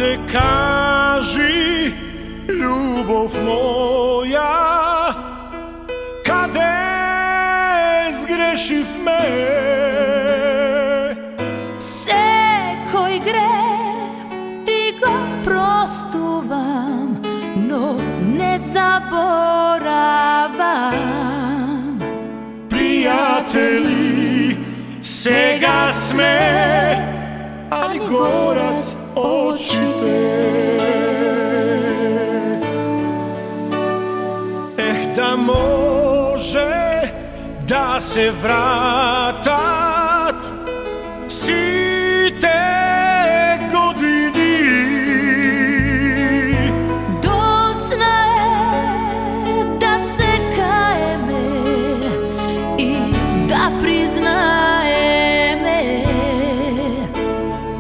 Ajde kaži, ljubov moja, kade zgrešив me? Sekoj grev ti go prostuvam, no ne zaboravam. Prijatelji, сега сме, ali горят очите. Да може да се вратат сите години. Доцна е да се каеме и да признаеме.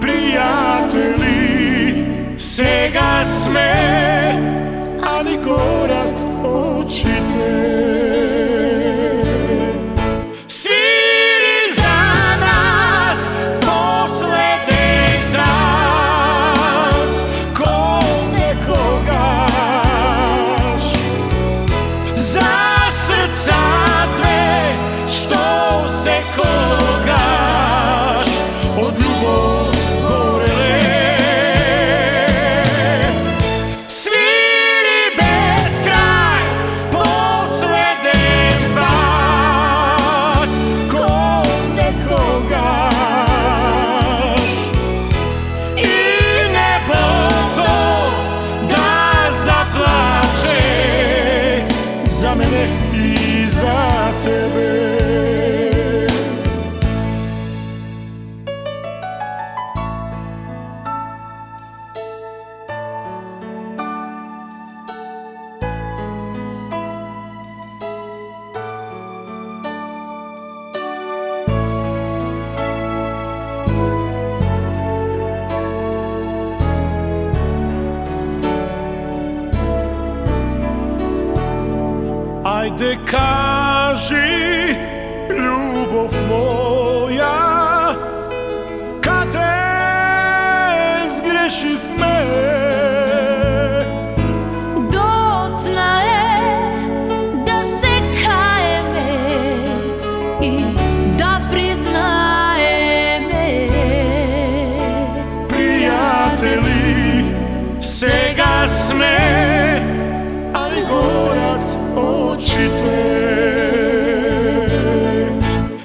Приятели, сега сме, али горят очите. Свири за нас последен танц, ко некогаш. За срца две, што се колгаш, од љубов гореле. За мене и за тебе. Ajde kaži, ljubov moja, kade zgrešив me? Docna je da se kajeme i da priznaeme. Prijatelji, сега сме, ali горят очите.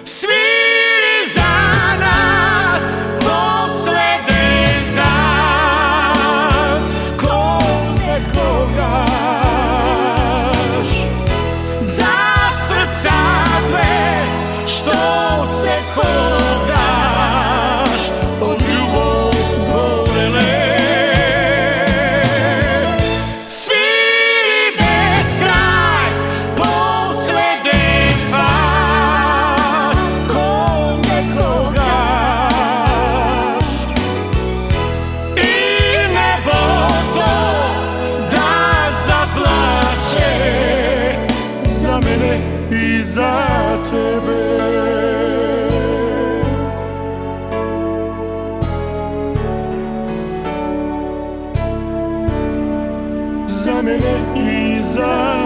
Свири за нас последен танц, ко некогаш. За срца две, што се колгаш, од љубов гореле. За мене и за тебе. За мене и за